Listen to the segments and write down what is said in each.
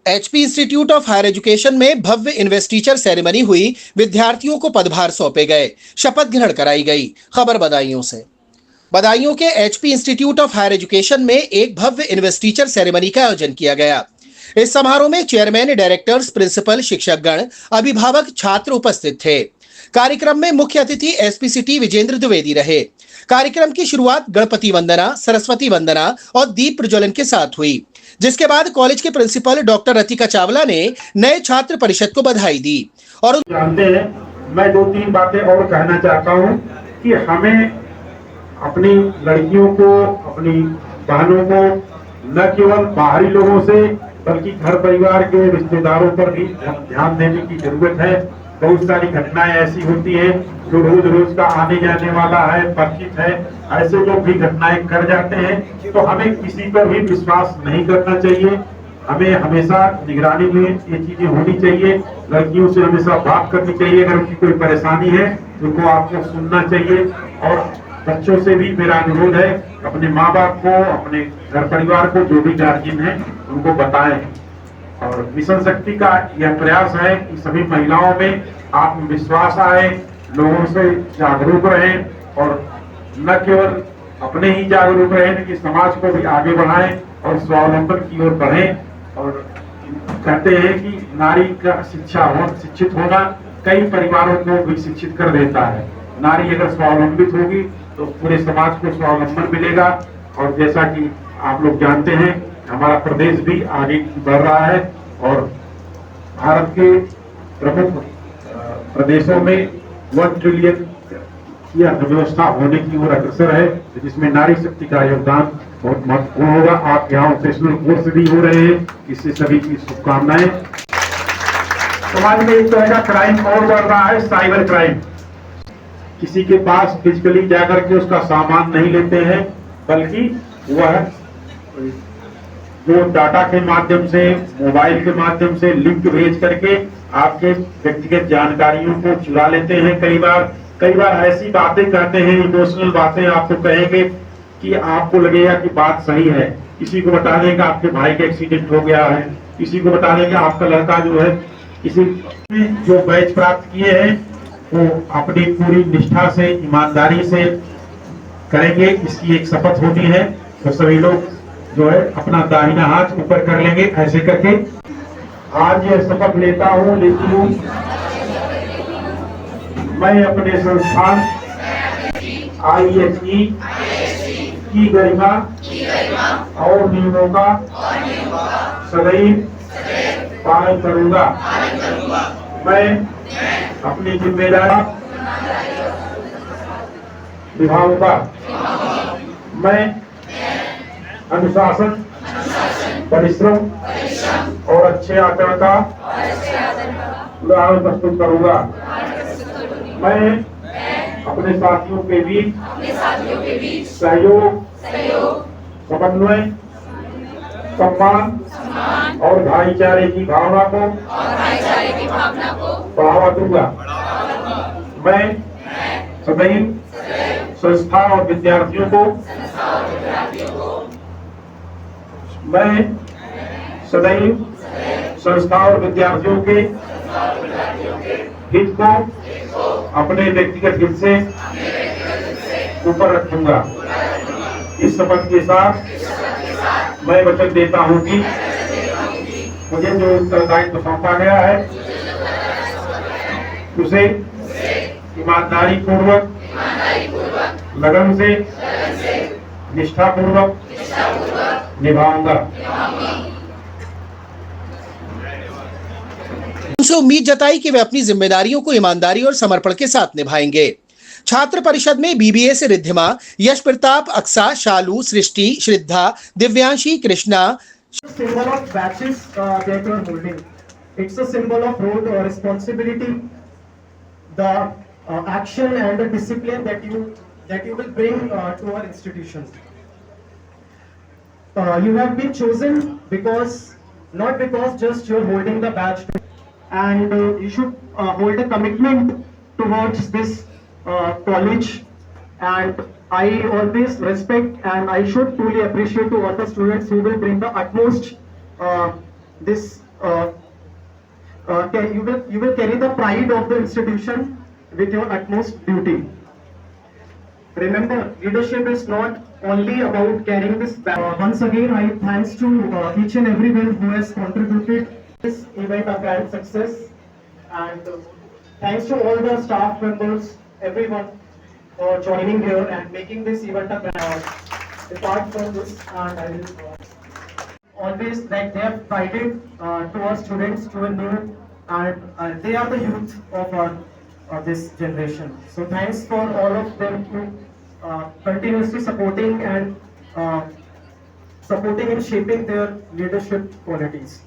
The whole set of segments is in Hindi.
HP institute of higher education में भव्य इन्वेस्टिचर सेरेमनी हुई। विद्यार्थियों को पदभार सौंपे गए, शपथ ग्रहण कराई गई। खबर बदायूं से। बदायूं के HP institute of higher education में एक भव्य इन्वेस्टिचर सेरेमनी का आयोजन किया गया। इस समारोह में चेयरमैन, डायरेक्टर्स, प्रिंसिपल, शिक्षकगण, अभिभावक, छात्र उपस्थित थे। कार्यक्रम में मुख्य अतिथि एसपीसीटी विजेंद्र द्विवेदी रहे। कार्यक्रम की शुरुआत गणपति वंदना, सरस्वती वंदना और दीप प्रज्वलन के साथ हुई, जिसके बाद कॉलेज के प्रिंसिपल डॉक्टर रतिका चावला ने नए छात्र परिषद को बधाई दी। और जानते हैं, मैं दो तीन बातें और कहना चाहता हूं कि हमें अपनी लड़कियों को, अपनी बहनों को न केवल बाहरी लोगों से बल्कि घर परिवार के रिश्तेदारों पर भी ध्यान देने की जरूरत है। बहुत सारी घटनाएं ऐसी होती हैं जो रोज रोज का आने जाने वाला है, परिचित है, ऐसे लोग भी घटनाएं कर जाते हैं। तो हमें किसी पर भी विश्वास नहीं करना चाहिए। हमें हमेशा निगरानी में ये चीजें होनी चाहिए। लड़कियों से हमेशा बात करनी चाहिए। अगर उनकी कोई परेशानी है तो उनको आपको सुनना चाहिए। और बच्चों से भी मेरा अनुरोध है, अपने माँ बाप को, अपने घर परिवार को, जो भी गार्जियन है उनको बताएं। और मिशन शक्ति का यह प्रयास है कि सभी महिलाओं में आत्मविश्वास आए, लोगों से जागरूक रहें और न केवल अपने ही जागरूक रहें बल्कि समाज को भी आगे बढ़ाएं और स्वावलंबन की ओर बढ़ें। और कहते हैं कि नारी का शिक्षित होना कई परिवारों को भी शिक्षित कर देता है। नारी अगर स्वावलंबित होगी तो पूरे समाज को स्वावलंबन मिलेगा। और जैसा कि आप लोग जानते हैं, हमारा प्रदेश भी आगे बढ़ रहा है और भारत के प्रमुख प्रदेशों में 1 ट्रिलियन की अर्थव्यवस्था होने की ओर अग्रसर है, जिसमें नारी शक्ति का योगदान बहुत महत्वपूर्ण होगा। आप यहाँ ऑपरेशनल कोर्स भी हो रहे हैं, इससे सभी की शुभकामनाएं। समाज में एक तरह का क्राइम और बढ़ रहा है, साइबर क्राइम। किसी के पास फिजिकली जाकर के उसका सामान नहीं लेते हैं, बल्कि वह जो डाटा के माध्यम से, मोबाइल के माध्यम से लिंक भेज करके आपके व्यक्तिगत जानकारियों को चुरा लेते हैं। कई बार ऐसी बातें कहते हैं, इमोशनल बातें आपको कहेंगे कि आपको लगेगा कि बात सही है। किसी को बता देंगे आपके भाई का एक्सीडेंट हो गया है, किसी को बता देंगे आपका लड़का जो है किसी जो बैच प्राप्त किए हैं वो अपनी पूरी निष्ठा से, ईमानदारी से करेंगे। इसकी एक शपथ होती है। तो सभी लोग जो है अपना दाहिना हाथ ऊपर कर लेंगे ऐसे करके। आज यह शपथ लेता हूँ, लेती हूँ, मैं अपने संस्थान ISE की गरिमा और नियमों का सदैव पालन करूंगा। मैं अपनी जिम्मेदारी निभाऊंगा। मैं अनुशासन, परिश्रम और अच्छे आचरण का उदाहरण प्रस्तुत करूंगा। मैं अपने साथियों के बीच सहयोग, समन्वय, सम्मान और भाईचारे की भावना को बढ़ावा दूंगा। मैं सदैव संस्था और विद्यार्थियों को के हित को अपने व्यक्तिगत हित से ऊपर रखूंगा। इस शपथ के साथ मैं वचन देता हूं कि मुझे जो उत्तरदायित्व सौंपा गया है उसे ईमानदारी पूर्वक, लगन से, निष्ठा पूर्वक निभाऊंगा। उनसे उम्मीद जताई कि वे अपनी जिम्मेदारियों को ईमानदारी और समर्पण के साथ निभाएंगे। छात्र परिषद में बीबीए से रिद्धिमा, यश प्रताप, अक्सा, शालू, सृष्टि, श्रद्धा, Divyanshi, Krishna. Symbol of batches that you are holding. It's a symbol of role or responsibility, the action and the discipline that you will bring to our institution. You have been chosen not because just you're holding the badge, and you should hold a commitment towards this college. And I always respect and I should truly appreciate to all the students who will bring the utmost this uh, you will carry the pride of the institution with your utmost duty. Remember, leadership is not only about carrying this bag. Once again, I thanks to each and everyone who has contributed this event a grand success, and thanks to all the staff members, everyone for joining here and making this event a grand. Apart from this, and I will always like they have guided to our students to a new, and they are the youth of our this generation. So thanks for all of them to continuously supporting and shaping their leadership qualities.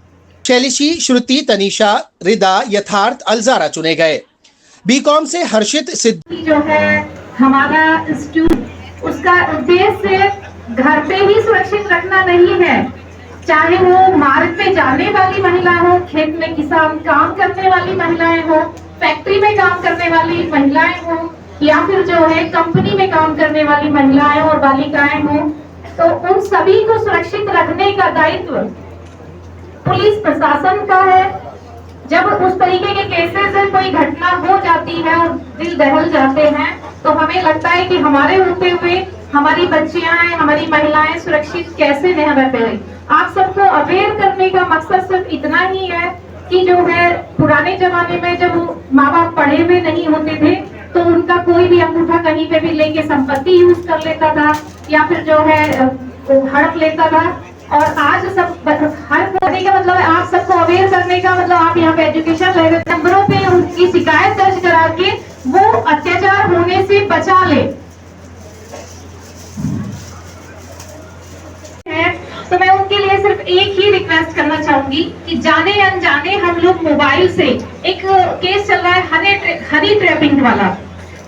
शैलिशी, श्रुति, तनीषा, रिदा, यथार्थ, अलजारा चुने गए। बीकॉम से हर्षित सिद्ध जो है हमारा इंस्टीट्यूट, उसका उद्देश्य घर पे ही सुरक्षित रखना नहीं है, चाहे वो मार्ग पे जाने वाली महिला हो, खेत में किसान काम करने वाली महिलाएं हो, फैक्ट्री में काम करने वाली महिलाएं हो, या फिर जो है कंपनी में काम करने वाली महिलाएं और बालिकाएं हो, तो उन सभी को सुरक्षित रखने का दायित्व पुलिस प्रशासन का है। जब उस तरीके के केसेस में कोई घटना हो जाती है और दिल दहल जाते हैं, तो हमें लगता है कि हमारे होते हुए हमारी बच्चियां हैं, हमारी महिलाएं सुरक्षित कैसे नहीं रह पाएंगी। आप सबको अवेयर करने का मकसद सिर्फ इतना ही है कि जो है पुराने जमाने में जब माँ बाप पढ़े हुए नहीं होते थे, तो उनका कोई भी अंगूठा कहीं पे भी लेके संपत्ति यूज कर लेता था, या फिर जो है हड़प लेता था। और आज सब हर करने का मतलब है आप सबको अवेयर करने का मतलब आप यहाँ पे एजुकेशन रहे नंबरों पे उनकी शिकायत दर्ज करा के वो अत्याचार होने से बचा ले। तो मैं उनके लिए सिर्फ एक ही रिक्वेस्ट करना चाहूंगी कि जाने अनजाने हम लोग मोबाइल से, एक केस चल रहा है हनी ट्रैपिंग वाला,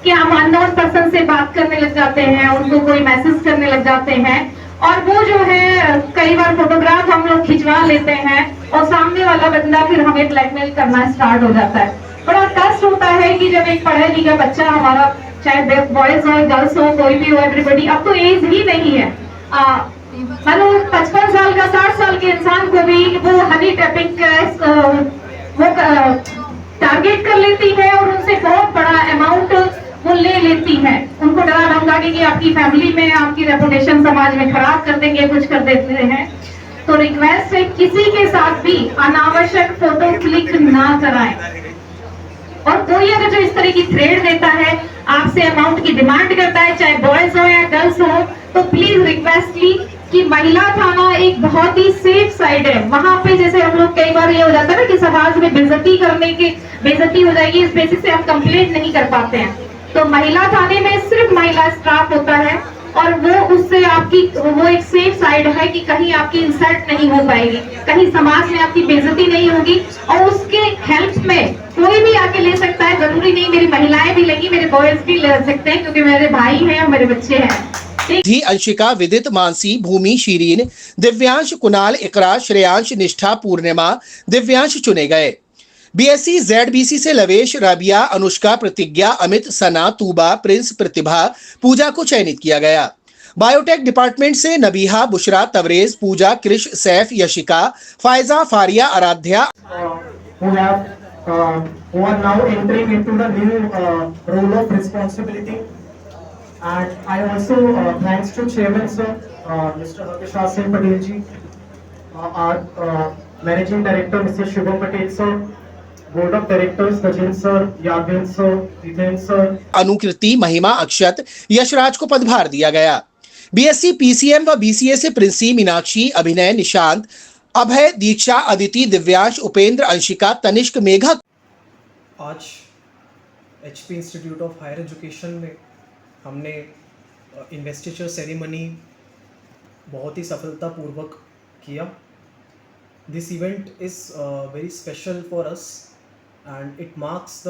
कि हम अननोन पर्सन से बात करने लग जाते हैं, उनको कोई मैसेज करने लग जाते हैं, और वो जो है कई बार फोटोग्राफ हम लोग खिंचवा लेते हैं और सामने वाला बंदा फिर हमें ब्लैकमेल करना स्टार्ट हो जाता है। बड़ा कष्ट होता है कि जब एक पढ़ा लिखा बच्चा हमारा, चाहे बॉयज हो गर्ल्स हो कोई भी हो, एवरीबडी, अब तो एज ही नहीं है, मतलब 55 साल का 60 साल के इंसान को भी वो हनी टैपिंग वो टारगेट कर लेती है और उनसे बहुत बड़ा अमाउंट वो ले लेती है, उनको डरा धमका के कि आपकी फैमिली में आपकी रेपुटेशन समाज में खराब कर देंगे, कुछ कर देते हैं। तो रिक्वेस्ट है किसी के साथ भी अनावश्यक फोटो क्लिक ना कराएं, और कोई अगर जो इस तरह की थ्रेड देता है, आपसे अमाउंट की डिमांड करता है, चाहे बॉयज हो या गर्ल्स हो, तो प्लीज रिक्वेस्टली कि महिला थाना एक बहुत ही सेफ साइड है। वहां पे जैसे हम लोग कई बार ये हो जाता है ना कि समाज में बेइज्जती हो जाएगी, इस बेसिस से हम कंप्लेंट नहीं कर पाते हैं। तो महिला थाने में सिर्फ महिला स्टाफ होता है, और वो उससे आपकी वो एक सेफ साइड है कि कहीं आपकी इंसल्ट नहीं हो पाएगी, कहीं समाज में आपकी बेइज्जती नहीं होगी, और उसके हेल्प में कोई भी आके ले सकता है। जरूरी नहीं मेरी महिलाएं भी लेंगी, मेरे बॉयज भी ले सकते हैं, क्योंकि मेरे भाई हैं और मेरे बच्चे हैं। धी, अंशिका, विदित, मानसी, भूमि, शीरीन, दिव्यांश, कुणाल, इकरा, श्रेयांश, निष्ठा, पूर्णिमा, दिव्यांश चुने गए। बीएससी जेडबीसी से लवेश, राबिया, अनुष्का, प्रतिज्ञा, अमित, सना, तूबा, प्रिंस, प्रतिभा, पूजा को चयनित किया गया। बायोटेक डिपार्टमेंट से नबीहा, बुशरा, तवरेज, पूजा, कृष, Saif, Yashika, Faiza, Faria, Aaradhya who are now entering into the new role of responsibility. And I also thanks to Chairman Sir, Mr. Harkishar Singh Patel ji, our Managing Director Mr. Shubham Patel Sir, Board of Directors Sachin Sir, Yadvin Sir, Hiten Sir, अनुकृति, महिमा, अक्षत, यशराज को पदभार दिया गया। बीएससी पीसीएम व बीसीए से प्रिंसी, मीनाक्षी, अभिनय, निशांत, अभय, दीक्षा, अदिति, दिव्यांश, उपेंद्र, अंशिका, तनिष्क, मेघा। आज HP institute of higher education में हमने इन्वेस्टिचर सेरेमनी बहुत ही सफलतापूर्वक किया। This event is very special for us and it marks the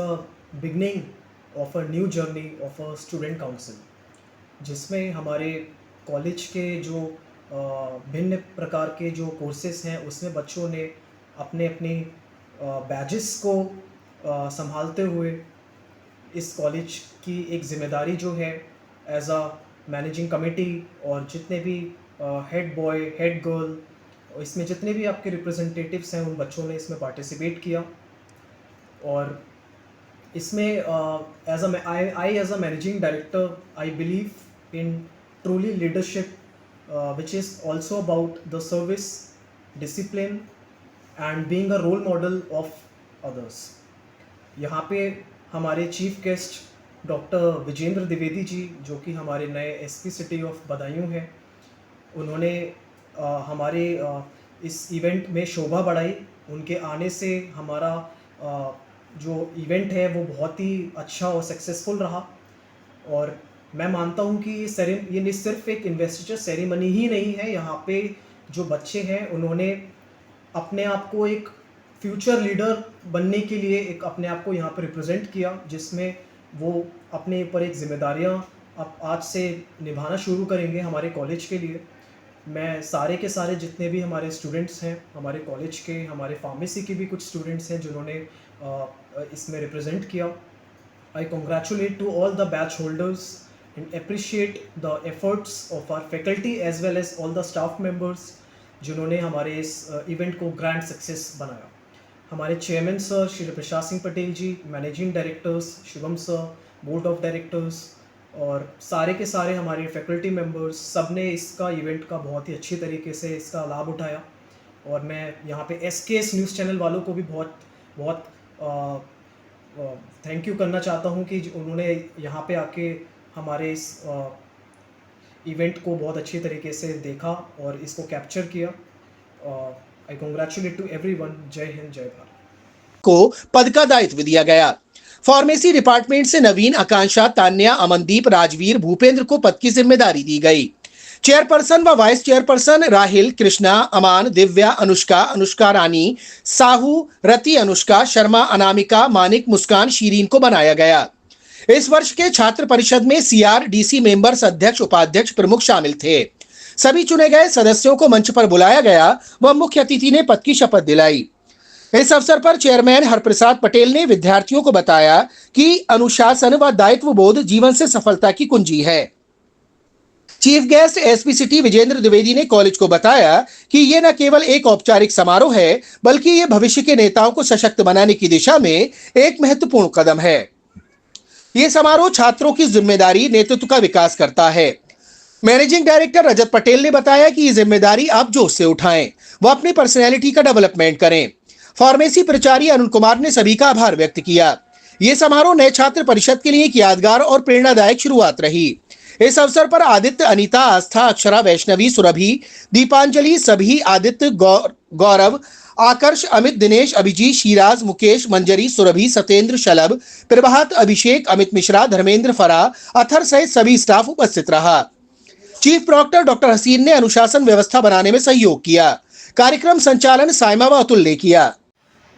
beginning of a new journey of a student council, जिसमें हमारे कॉलेज के जो भिन्न प्रकार के जो कोर्सेस हैं उसमें बच्चों ने अपने अपनी बैजेस को संभालते हुए इस कॉलेज की एक ज़िम्मेदारी जो है एज अ मैनेजिंग कमेटी और जितने भी हेड बॉय, हेड गर्ल और इसमें जितने भी आपके रिप्रेजेंटेटिव्स हैं उन बच्चों ने इसमें पार्टिसिपेट किया। और इसमें as a managing director I believe in truly leadership which is also about the service, discipline and being a role model of others. यहाँ पे हमारे chief guest doctor Vijendra Dwivedi ji, जो कि हमारे नए एसपी सिटी ऑफ बदायूं हैं, उन्होंने हमारे इस इवेंट में शोभा बढ़ाई। उनके आने से हमारा जो इवेंट है वो बहुत ही अच्छा और सक्सेसफुल रहा। और मैं मानता हूँ कि ये सिर्फ एक इन्वेस्टिचर सेरेमनी ही नहीं है। यहाँ पे जो बच्चे हैं उन्होंने अपने आप को एक फ्यूचर लीडर बनने के लिए एक अपने आप को यहाँ पर रिप्रेजेंट किया, जिसमें वो अपने ऊपर एक जिम्मेदारियाँ अब आज से निभाना शुरू करेंगे हमारे कॉलेज के लिए। मैं सारे के सारे जितने भी हमारे स्टूडेंट्स हैं हमारे कॉलेज के, हमारे फार्मेसी के भी कुछ स्टूडेंट्स हैं जिन्होंने इसमें रिप्रेजेंट किया। I congratulate to all the batch holders and appreciate the efforts of our faculty as well as all the staff members जिन्होंने हमारे इस इवेंट को ग्रैंड सक्सेस बनाया। हमारे chairman sir Shri Prashant Singh Patel ji, managing directors Shivam sir, board of directors और सारे के सारे हमारे फैकल्टी मेंबर्स, सब ने इसका इवेंट का बहुत ही अच्छी तरीके से इसका लाभ उठाया। और मैं यहाँ पे SKS न्यूज़ चैनल वालों को भी बहुत थैंक यू करना चाहता हूँ कि उन्होंने यहाँ पे आके हमारे इस इवेंट को बहुत अच्छी तरीके से देखा और इसको कैप्चर किया। I congratulate to everyone. जय हिंद, जय भारत। को पद का दायित्व दिया गया। फार्मेसी डिपार्टमेंट से नवीन, आकांक्षा, तान्या, अमनदीप, राजवीर, भूपेंद्र को पद की जिम्मेदारी दी गई। चेयरपर्सन व वाइस चेयरपर्सन राहिल, कृष्णा, अमान, दिव्या, अनुष्का, अनुष्का रानी, साहू, रति, अनुष्का शर्मा, अनामिका, मानिक, मुस्कान, शीरीन को बनाया गया। इस वर्ष के छात्र परिषद में CRDC मेंबर्स, अध्यक्ष, उपाध्यक्ष, प्रमुख शामिल थे। सभी चुने गए सदस्यों को मंच पर बुलाया गया व मुख्य अतिथि ने पद की शपथ दिलाई। इस अवसर पर चेयरमैन हरप्रसाद पटेल ने विद्यार्थियों को बताया कि अनुशासन व दायित्व बोध जीवन से सफलता की कुंजी है। Chief guest SP city Vijendra Dwivedi ने कॉलेज को बताया कि यह न केवल एक औपचारिक समारोह है, बल्कि यह भविष्य के नेताओं को सशक्त बनाने की दिशा में एक महत्वपूर्ण कदम है। यह समारोह छात्रों की जिम्मेदारी, नेतृत्व का विकास करता है। मैनेजिंग डायरेक्टर रजत पटेल ने बताया कि ये जिम्मेदारी आप जोश से उठाएं, वह अपनी पर्सनैलिटी का डेवलपमेंट करें। फार्मेसी प्राचार्य अरुण कुमार ने सभी का आभार व्यक्त किया। यह समारोह नए छात्र परिषद के लिए एक यादगार और प्रेरणादायक शुरुआत रही। इस अवसर पर आदित्य, अनीता, आस्था, अक्षरा, वैष्णवी, सुरभि, दीपांजलि, सभी, आदित्य, गौरव, आकर्ष, अमित, दिनेश, अभिजीत, शिराज, मुकेश, मंजरी, सुरभि, सत्येंद्र, शलभ, प्रभात, अभिषेक, अमित मिश्रा, धर्मेंद्र, फराह, अथर सहित सभी स्टाफ उपस्थित रहा। चीफ प्रॉक्टर डॉक्टर हसीन ने अनुशासन व्यवस्था बनाने में सहयोग किया। कार्यक्रम संचालन साइमा व अतुल ने किया।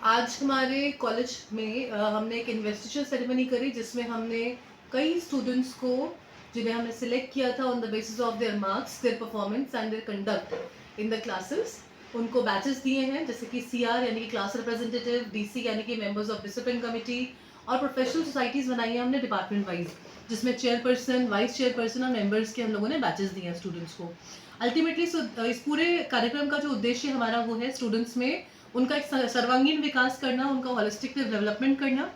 आज हमारे कॉलेज में हमने एक इन्वेस्टिचर सेरेमनी करी, जिसमें हमने कई स्टूडेंट्स को, जिन्हें हमने सिलेक्ट किया था on the basis of their marks, their performance and there conduct in the classes, उनको बैचेस दिए हैं, जैसे कि CR यानी कि क्लास रिप्रेजेंटेटिव, DC यानी कि मेंबर्स ऑफ डिसिप्लिन कमेटी, और प्रोफेशनल सोसाइटीज़ बनाई हैं हमने डिपार्टमेंट वाइज, जिसमें चेयरपर्सन, वाइस चेयरपर्सन और मेंबर्स के हम लोगों ने बैचेस दिए हैं स्टूडेंट्स को। अल्टीमेटली इस पूरे कार्यक्रम का जो उद्देश्य हमारा वो है स्टूडेंट्स में उनका एक सर्वांगीण विकास करना, उनका होलिस्टिक डेवलपमेंट करना,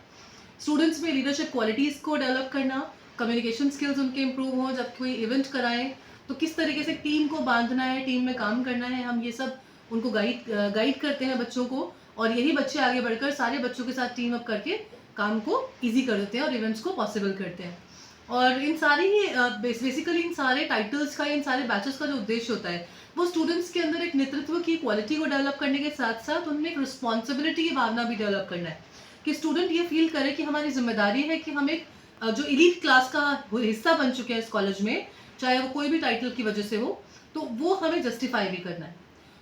स्टूडेंट्स में लीडरशिप क्वालिटीज़ को डेवलप करना, कम्युनिकेशन स्किल्स उनके इम्प्रूव हों, जब कोई इवेंट कराएं तो किस तरीके से टीम को बांधना है, टीम में काम करना है, हम ये सब उनको गाइड करते हैं बच्चों को, और यही बच्चे आगे बढ़कर सारे बच्चों के साथ टीम अप करके काम को ईजी कर देते हैं और इवेंट्स को पॉसिबल करते हैं। और इन सारी बेसिकली इन सारे टाइटल्स का, इन सारे बैचेस का जो उद्देश्य होता है वो स्टूडेंट्स के अंदर एक नेतृत्व की क्वालिटी को डेवलप करने के साथ साथ उनमें एक रिस्पॉन्सिबिलिटी की भावना भी डेवलप करना है, कि स्टूडेंट ये फील करे कि हमारी जिम्मेदारी है कि हम एक जो एलीट क्लास का हिस्सा बन चुके हैं इस कॉलेज में, चाहे वो कोई भी टाइटल की वजह से हो, तो वो हमें जस्टिफाई भी करना है।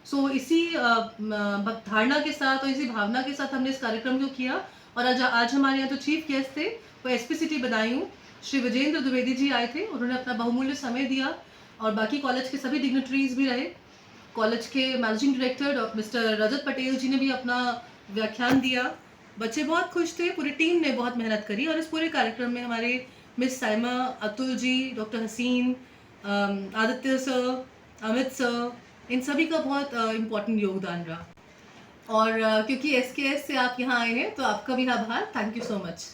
सो इसी धारणा के साथ और इसी भावना के साथ हमने इस कार्यक्रम को किया। और आज हमारे यहाँ जो चीफ गेस्ट थे वो एसपी सिटी बदायूं श्री विजेंद्र द्विवेदी जी आए थे। उन्होंने अपना बहुमूल्य समय दिया और बाकी कॉलेज के सभी डिग्नेटरीज भी रहे। कॉलेज के मैनेजिंग डायरेक्टर मिस्टर रजत पटेल जी ने भी अपना व्याख्यान दिया। बच्चे बहुत खुश थे, पूरी टीम ने बहुत मेहनत करी और इस पूरे कार्यक्रम में हमारे मिस साइमा, अतुल जी, डॉक्टर हसीन, आदित्य सर, अमित सर, इन सभी का बहुत इम्पोर्टेंट योगदान रहा। और क्योंकि SKS से आप यहाँ आए हैं तो आपका भी आभार। Thank you so much.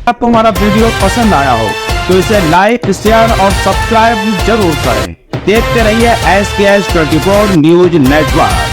आपको हमारा वीडियो पसंद आया हो तो इसे लाइक, शेयर और सब्सक्राइब जरूर करें। देखते रहिए SKS 24 न्यूज नेटवर्क।